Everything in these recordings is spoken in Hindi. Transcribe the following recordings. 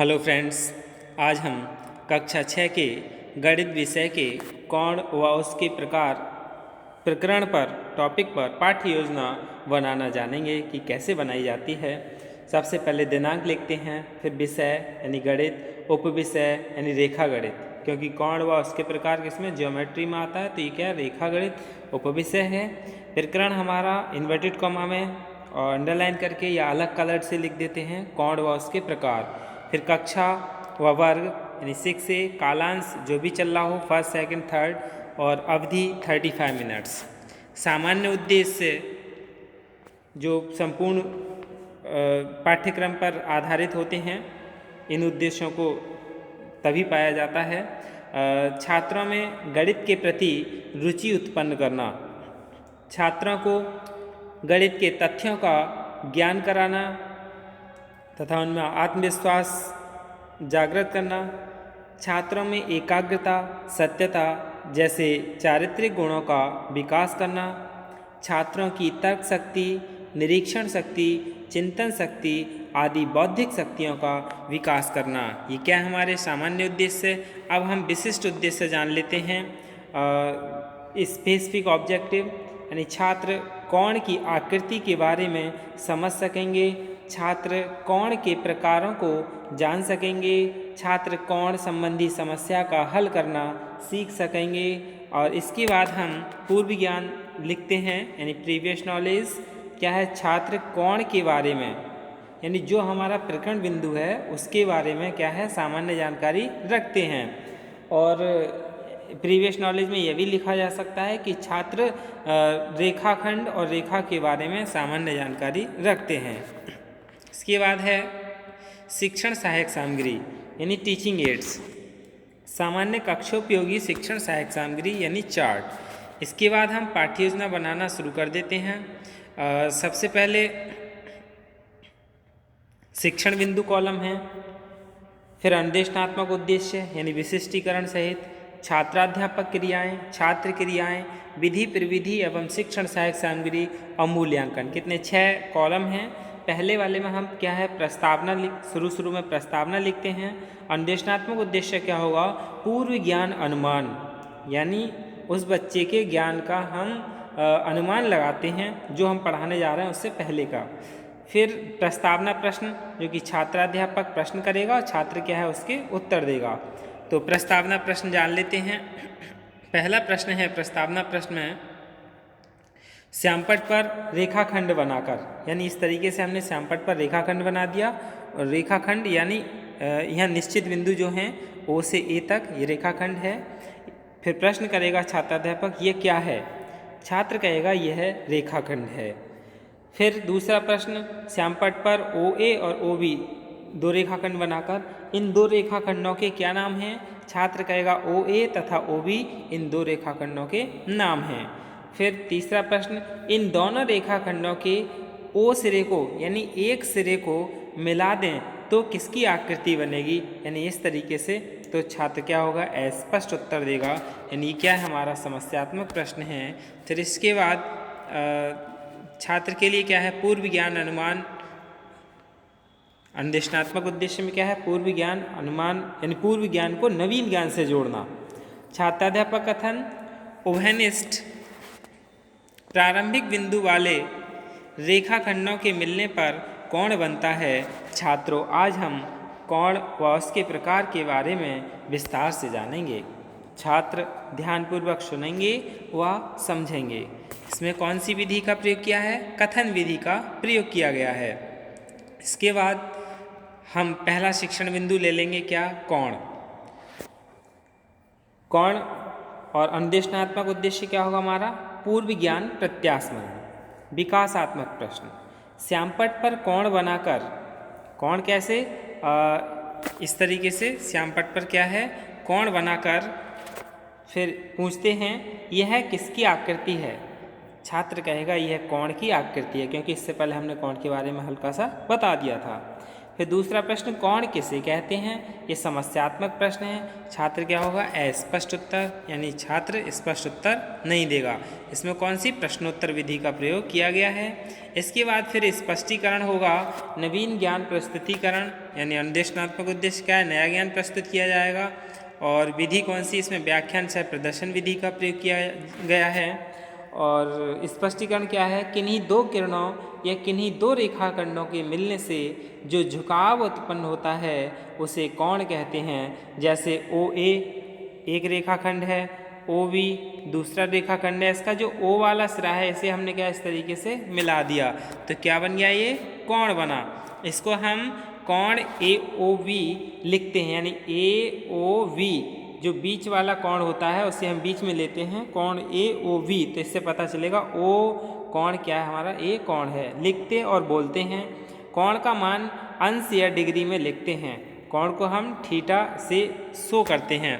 हेलो फ्रेंड्स, आज हम कक्षा 6 के गणित विषय के कोण व उसके प्रकार प्रकरण पर टॉपिक पर पाठ्य योजना बनाना जानेंगे कि कैसे बनाई जाती है। सबसे पहले दिनांक लिखते हैं, फिर विषय यानी गणित, उपविषय यानी रेखा गणित, क्योंकि कोण व उसके प्रकार किसमें ज्योमेट्री में आता है, तो ये क्या है, रेखा गणित उपविषय है। प्रकरण हमारा इन्वर्टेड कॉमा में और अंडरलाइन करके या अलग कलर से लिख देते हैं, कोण व उसके प्रकार। फिर कक्षा व वर्ग यानी 6 A, कालांश जो भी चल रहा हो, फर्स्ट सेकंड थर्ड, और अवधि 35 मिनट्स। सामान्य उद्देश्य जो संपूर्ण पाठ्यक्रम पर आधारित होते हैं, इन उद्देश्यों को तभी पाया जाता है। छात्रों में गणित के प्रति रुचि उत्पन्न करना, छात्रों को गणित के तथ्यों का ज्ञान कराना तथा उनमें आत्मविश्वास जागृत करना, छात्रों में एकाग्रता, सत्यता जैसे चारित्रिक गुणों का विकास करना, छात्रों की तर्क शक्ति, निरीक्षण शक्ति, चिंतन शक्ति आदि बौद्धिक शक्तियों का विकास करना। ये क्या है, हमारे सामान्य उद्देश्य। अब हम विशिष्ट उद्देश्य जान लेते हैं। स्पेसिफिक ऑब्जेक्टिव यानी छात्र कोण की आकृति के बारे में समझ सकेंगे, छात्र कोण के प्रकारों को जान सकेंगे, छात्र कोण संबंधी समस्या का हल करना सीख सकेंगे। और इसके बाद हम पूर्व ज्ञान लिखते हैं यानी प्रीवियस नॉलेज। क्या है, छात्र कोण के बारे में यानी जो हमारा प्रकरण बिंदु है उसके बारे में क्या है, सामान्य जानकारी रखते हैं। और प्रीवियस नॉलेज में यह भी लिखा जा सकता है कि छात्र रेखाखंड और रेखा के बारे में सामान्य जानकारी रखते हैं। इसके बाद है शिक्षण सहायक सामग्री यानी टीचिंग एड्स, सामान्य कक्षोपयोगी शिक्षण सहायक सामग्री यानी चार्ट। इसके बाद हम पाठ्य योजना बनाना शुरू कर देते हैं। सबसे पहले शिक्षण बिंदु कॉलम है, फिर अन्वेषणात्मक उद्देश्य यानी विशिष्टीकरण सहित, छात्राध्यापक क्रियाएं, छात्र क्रियाएं, विधि प्रविधि एवं शिक्षण सहायक सामग्री और मूल्यांकन। कितने 6 कॉलम हैं। पहले वाले में हम क्या है, प्रस्तावना शुरू में प्रस्तावना लिखते हैं। अन्वेषणात्मक उद्देश्य क्या होगा, पूर्व ज्ञान अनुमान यानी उस बच्चे के ज्ञान का हम अनुमान लगाते हैं जो हम पढ़ाने जा रहे हैं उससे पहले का। फिर प्रस्तावना प्रश्न जो कि छात्राध्यापक प्रश्न करेगा और छात्र क्या है उसके उत्तर देगा। तो प्रस्तावना प्रश्न जान लेते हैं। पहला प्रश्न है, प्रस्तावना प्रश्न में श्यामपट्ट पर रेखाखंड बनाकर, यानी इस तरीके से हमने श्यामपट्ट पर रेखाखंड बना दिया। और रेखाखंड यानी यहाँ निश्चित बिंदु जो हैं O से A तक ये रेखाखंड है। फिर प्रश्न करेगा छात्राध्यापक, ये क्या है, छात्र कहेगा यह रेखाखंड है। फिर दूसरा प्रश्न, श्यामपट्ट पर OA और OB 2 रेखाखंड बनाकर इन 2 रेखाखंडों के क्या नाम हैं, छात्र कहेगा OA तथा OB इन 2 रेखाखंडों के नाम हैं। फिर तीसरा प्रश्न, इन दोनों रेखाखंडों के O सिरे को यानी एक सिरे को मिला दें तो किसकी आकृति बनेगी, यानी इस तरीके से। तो छात्र क्या होगा, स्पष्ट उत्तर देगा। यानी क्या है, हमारा समस्यात्मक प्रश्न है। फिर इसके बाद छात्र के लिए क्या है, पूर्व ज्ञान अनुमान। अन्वेषणात्मक उद्देश्य में क्या है, पूर्व ज्ञान अनुमान यानी पूर्व ज्ञान को नवीन ज्ञान से जोड़ना। छात्राध्यापक कथन, उभयनिष्ठ प्रारंभिक बिंदु वाले रेखाखंडों के मिलने पर कोण बनता है। छात्रों, आज हम कोण व उसके प्रकार के बारे में विस्तार से जानेंगे। छात्र ध्यानपूर्वक सुनेंगे व समझेंगे। इसमें कौन सी विधि का प्रयोग किया है, कथन विधि का प्रयोग किया गया है। इसके बाद हम पहला शिक्षण बिंदु ले लेंगे, क्या, कोण। कोण और अन्वेषणात्मक उद्देश्य क्या होगा हमारा, पूर्व ज्ञान प्रत्यास्मरण। विकासात्मक प्रश्न, श्यामपट्ट पर कोण बनाकर, कोण कैसे, इस तरीके से श्यामपट्ट पर क्या है, कोण बनाकर फिर पूछते हैं यह किसकी आकृति है, छात्र कहेगा यह कोण की आकृति है, क्योंकि इससे पहले हमने कोण के बारे में हल्का सा बता दिया था। फिर दूसरा प्रश्न कोण किसे कहते हैं, ये समस्यात्मक प्रश्न है। छात्र क्या होगा, अस्पष्ट उत्तर, यानी छात्र स्पष्ट उत्तर नहीं देगा। इसमें कौन सी प्रश्नोत्तर विधि का प्रयोग किया गया है। इसके बाद फिर स्पष्टीकरण होगा, नवीन ज्ञान प्रस्तुतिकरण, यानी अनुदेशनात्मक उद्देश्य क्या है, नया ज्ञान प्रस्तुत किया जाएगा। और विधि कौन सी, इसमें व्याख्यान सह प्रदर्शन विधि का प्रयोग किया गया है। और स्पष्टीकरण क्या है, किन्हीं दो किरणों या किन्हीं दो रेखाखंडों के मिलने से जो झुकाव उत्पन्न होता है उसे कोण कहते हैं। जैसे OA एक रेखाखंड है, OB दूसरा रेखाखंड है, इसका जो O वाला सिरा है इसे हमने क्या इस तरीके से मिला दिया तो क्या बन गया, ये कोण बना। इसको हम कोण AOV लिखते हैं, यानी AOV जो बीच वाला कोण होता है उसे हम बीच में लेते हैं, कोण AOV। तो इससे पता चलेगा O कोण क्या है हमारा, A कोण है। लिखते और बोलते हैं, कोण का मान अंश या डिग्री में लिखते हैं, कोण को हम थीटा से शो करते हैं।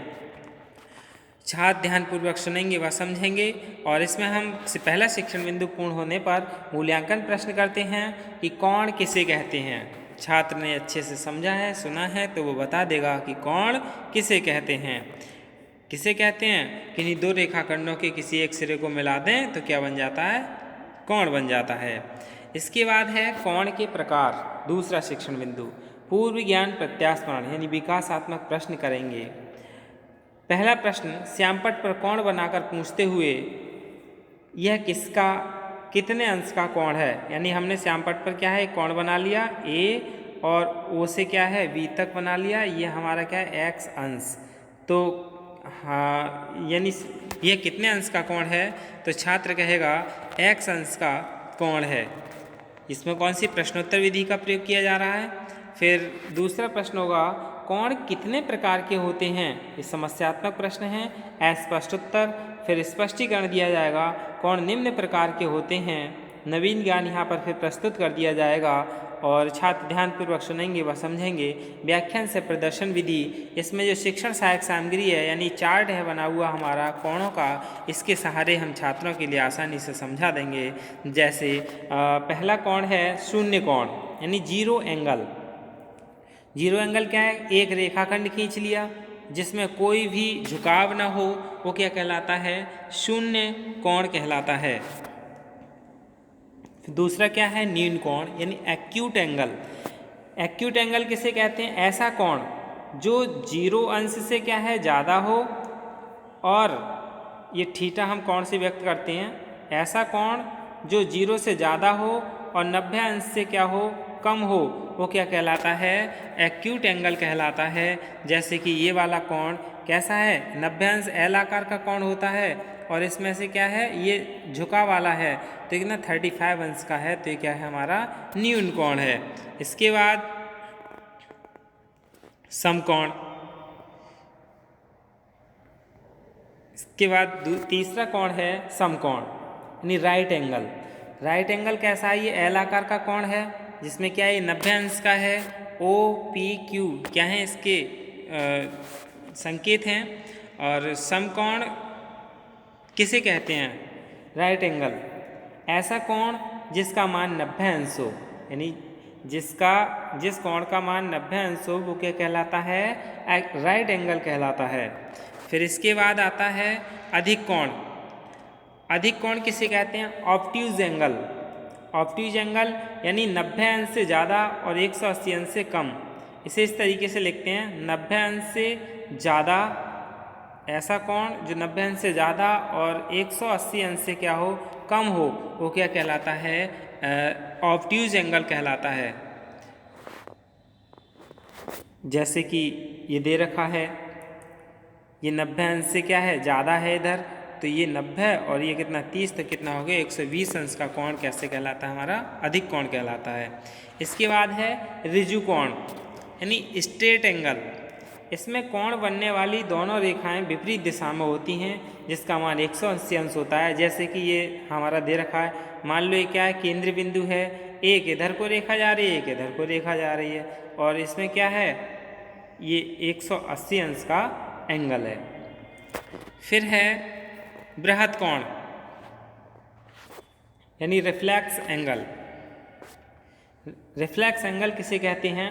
छात्र ध्यानपूर्वक सुनेंगे व समझेंगे और इसमें हम पहला शिक्षण बिंदु पूर्ण होने पर मूल्यांकन प्रश्न करते हैं कि कोण किसे कहते हैं। छात्र ने अच्छे से समझा है, सुना है तो वो बता देगा कि कोण किसे कहते हैं। किसे कहते हैं, किन्हीं दो रेखाखंडों के किसी एक सिरे को मिला दें तो क्या बन जाता है, कोण बन जाता है। इसके बाद है कोण के प्रकार। दूसरा शिक्षण बिंदु पूर्व ज्ञान प्रत्यास्मरण यानी विकासात्मक प्रश्न करेंगे। पहला प्रश्न श्यामपट्ट पर कोण बनाकर पूछते हुए यह किसका कितने अंश का कोण है, यानी हमने श्यामपट्ट पर क्या है एक कोण बना लिया A और O से क्या है B तक बना लिया, ये हमारा क्या है x अंश। तो हाँ, यानी ये कितने अंश का कोण है, तो छात्र कहेगा x अंश का कोण है। इसमें कौन सी प्रश्नोत्तर विधि का प्रयोग किया जा रहा है। फिर दूसरा प्रश्न होगा कोण कितने प्रकार के होते हैं, ये समस्यात्मक प्रश्न है, अस्पष्ट उत्तर। फिर स्पष्टीकरण दिया जाएगा, कोण निम्न प्रकार के होते हैं, नवीन ज्ञान यहाँ पर फिर प्रस्तुत कर दिया जाएगा और छात्र ध्यानपूर्वक सुनेंगे व समझेंगे। व्याख्यान से प्रदर्शन विधि, इसमें जो शिक्षण सहायक सामग्री है यानी चार्ट है बना हुआ हमारा कोणों का, इसके सहारे हम छात्रों के लिए आसानी से समझा देंगे। जैसे पहला कोण है शून्य कोण यानी जीरो एंगल। जीरो एंगल क्या है, एक रेखाखंड खींच लिया जिसमें कोई भी झुकाव ना हो, वो क्या कहलाता है, शून्य कोण कहलाता है। दूसरा क्या है न्यून कोण यानी एक्यूट एंगल। एक्यूट एंगल किसे कहते हैं, ऐसा कोण जो जीरो अंश से क्या है ज़्यादा हो, और ये थीटा हम कोण से व्यक्त करते हैं, ऐसा कोण जो जीरो से ज़्यादा हो और 90 अंश से क्या हो कम हो, वो क्या कहलाता है, एक्यूट एंगल कहलाता है। जैसे कि ये वाला कोण कैसा है, 90 अंश एल आकार का कोण होता है और इसमें से क्या है ये झुका वाला है तो कितना 35 अंश का है, तो ये क्या है हमारा न्यून कोण है। इसके बाद समकोण। इसके बाद तीसरा कोण है समकोण यानी राइट एंगल। राइट एंगल कैसा है, ये एल आकार का कोण है जिसमें क्या है 90 अंश का है, OPQ क्या है इसके संकेत हैं। और समकोण किसे कहते हैं, राइट एंगल ऐसा कोण जिसका मान 90 अंश हो, यानी जिस कोण का मान 90 अंश हो वो क्या कहलाता है, राइट एंगल कहलाता है। फिर इसके बाद आता है अधिक कोण। अधिक कोण किसे कहते हैं, ऑब्ट्यूज एंगल। ऑब्ट्यूज एंगल यानी 90 अंश से ज़्यादा और 180 अंश से कम। इसे इस तरीके से लिखते हैं, 90 अंश से ज़्यादा, ऐसा कोण जो 90 अंश से ज़्यादा और 180 अंश से क्या हो कम हो, वो क्या कहलाता है, ऑब्ट्यूज एंगल कहलाता है। जैसे कि ये दे रखा है, ये 90 अंश से क्या है ज़्यादा है इधर, तो ये 90 और ये कितना 30, तो कितना हो गया 120 अंश का कोण कैसे कहलाता है, हमारा अधिक कोण कहलाता है। इसके बाद है ऋजु कोण यानी स्ट्रेट एंगल। इसमें कोण बनने वाली दोनों रेखाएं विपरीत दिशा में होती हैं जिसका मान 180 अंश होता है। जैसे कि ये हमारा दे रखा है, मान लो ये क्या है केंद्र बिंदु है, एक इधर को रेखा जा रही है, एक इधर को रेखा जा रही है, और इसमें क्या है ये 180 अंश का एंगल है। फिर है बृहत कोण यानी रिफ्लेक्स एंगल। रिफ्लेक्स एंगल किसे कहते हैं,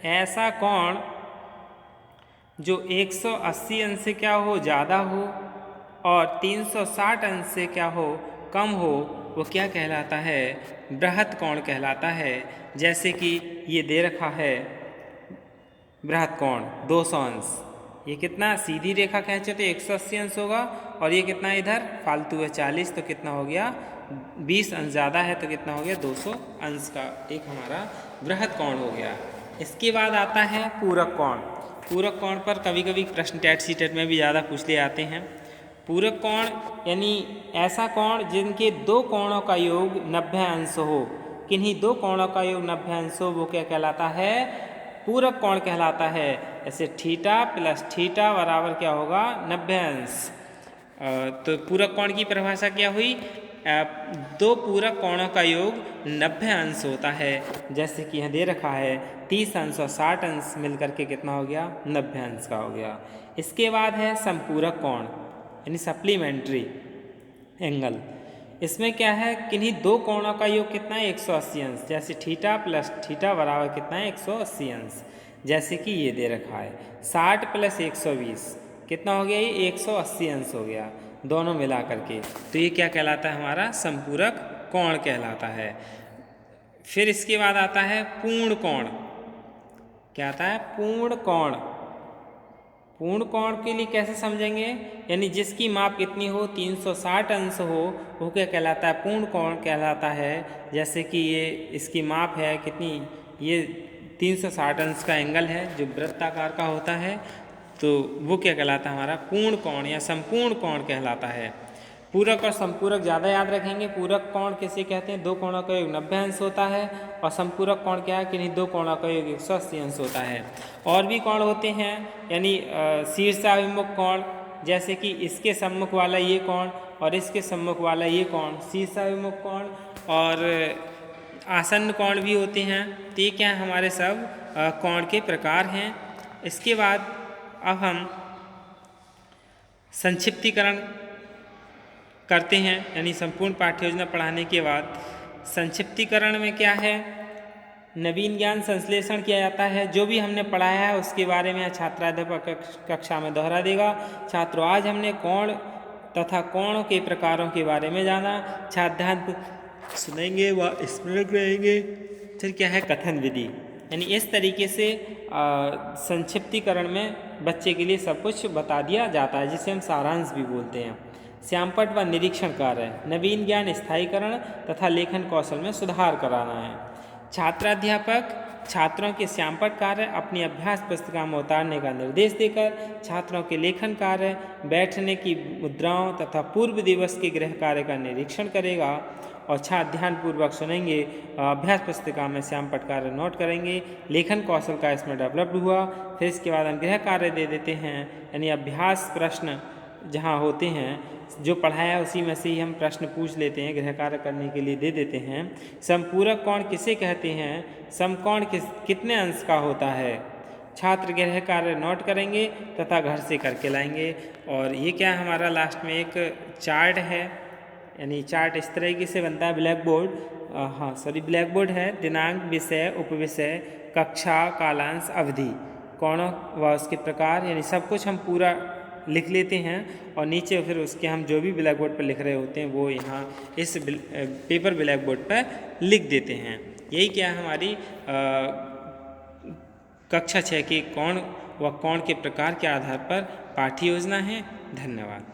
ऐसा कोण जो 180 अंश से क्या हो ज़्यादा हो और 360 अंश से क्या हो कम हो, वो क्या कहलाता है? बृहत कोण कहलाता है। जैसे कि ये दे रखा है बृहत कोण 200 अंश, ये कितना सीधी रेखा खींचे तो 180 अंश होगा, और ये कितना इधर फालतू है 40, तो कितना हो गया 20 अंश ज़्यादा है, तो कितना हो गया 200 अंश का एक हमारा बृहत कोण हो गया। इसके बाद आता है पूरक कोण। पूरक कोण पर कभी कभी प्रश्न टेट सी टेट में भी ज़्यादा पूछ ले आते हैं। पूरक कोण यानी ऐसा कोण जिनके दो कोणों का योग 90 अंश हो, किन्हीं दो कोणों का योग 90 अंश हो, वो क्या कहलाता है? पूरक कोण कहलाता है। ऐसे थीटा प्लस थीटा बराबर क्या होगा 90 अंश। तो पूरक कोण की परिभाषा क्या हुई? दो पूरक कोणों का योग 90 अंश होता है। जैसे कि यहाँ दे रखा है 30 अंश और 60 अंश मिलकर के कितना हो गया 90 अंश का हो गया। इसके बाद है समपूरक कोण यानी सप्लीमेंट्री एंगल। इसमें क्या है, किन्हीं दो कोणों का योग कितना है 180 अंश। जैसे थीटा प्लस थीटा बराबर कितना है 180 अंश। जैसे कि ये दे रखा है 60 प्लस 120 कितना हो गया, ये 180 अंश हो गया दोनों मिला करके। तो ये क्या कहलाता है? हमारा समपूरक कोण कहलाता है। फिर इसके बाद आता है पूर्ण कोण। क्या आता है? पूर्ण कोण। पूर्ण कोण के लिए कैसे समझेंगे? यानी जिसकी माप कितनी हो 360 अंश हो, वो क्या कहलाता है? पूर्ण कोण कहलाता है। जैसे कि ये इसकी माप है कितनी, ये 360 अंश का एंगल है जो वृत्ताकार का होता है, तो वो क्या कहलाता है? हमारा पूर्ण कोण या संपूर्ण कोण कहलाता है। पूरक और संपूरक ज़्यादा याद रखेंगे। पूरक कोण किसे कहते हैं? दो कोणों का योग 90 अंश होता है, और संपूरक कोण क्या है? किन्हीं दो कोणों का योग 180 अंश होता है। और भी कोण होते हैं, यानी शीर्षाभिमुख कोण, जैसे कि इसके सम्मुख वाला ये कोण और इसके सम्मुख वाला ये कोण शीर्षाभिमुख कोण, और आसन्न कोण भी होते हैं। तो ये क्या हमारे सब कोण के प्रकार हैं। इसके बाद अब हम संक्षिप्तीकरण करते हैं, यानी संपूर्ण पाठ्य योजना पढ़ाने के बाद संक्षिप्तीकरण में क्या है, नवीन ज्ञान संश्लेषण किया जाता है। जो भी हमने पढ़ाया है उसके बारे में छात्राध्यापक कक्षा में दोहरा देगा। छात्रों, आज हमने कोण तथा कोणों के प्रकारों के बारे में जाना। छात्राध्यापक सुनेंगे व स्मरण रहेंगे। फिर क्या है कथन विधि, यानी इस तरीके से संक्षिप्तीकरण में बच्चे के लिए सब कुछ बता दिया जाता है, जिसे हम सारांश भी बोलते हैं। श्यामपट्ट व निरीक्षण कार्य, नवीन ज्ञान स्थायीकरण तथा लेखन कौशल में सुधार कराना है। छात्राध्यापक छात्रों के श्यामपट्ट कार्य अपनी अभ्यास पुस्तिका में उतारने का निर्देश देकर छात्रों के लेखन कार्य, बैठने की मुद्राओं तथा पूर्व दिवस के गृह कार्य का निरीक्षण करेगा, और छात्र ध्यानपूर्वक सुनेंगे, अभ्यास पुस्तिका में श्यामपट्ट कार्य नोट करेंगे। लेखन कौशल का इसमें डेवलप्ड हुआ। फिर इसके बाद हम गृह कार्य दे देते हैं, यानी अभ्यास प्रश्न जहाँ होते हैं, जो पढ़ाया उसी में से ही हम प्रश्न पूछ लेते हैं, गृह कार्य करने के लिए दे देते हैं। समपूरक कोण किसे कहते हैं? समकोण कितने अंश का होता है? छात्र गृह कार्य नोट करेंगे तथा घर से करके लाएंगे। और ये क्या हमारा लास्ट में एक चार्ट है, यानी चार्ट इस तरीके से बनता है। ब्लैक बोर्ड ब्लैक बोर्ड है। दिनांक, विषय, उपविषय, कक्षा, कालांश, अवधि, कोणों व उसके प्रकार, यानी सब कुछ हम पूरा लिख लेते हैं, और नीचे फिर उसके हम जो भी ब्लैक बोर्ड पर लिख रहे होते हैं वो यहाँ इस पेपर ब्लैक बोर्ड पर लिख देते हैं। यही क्या हमारी कक्षा 6 के कोण व कोण के प्रकार के आधार पर पाठ्य योजना है। धन्यवाद।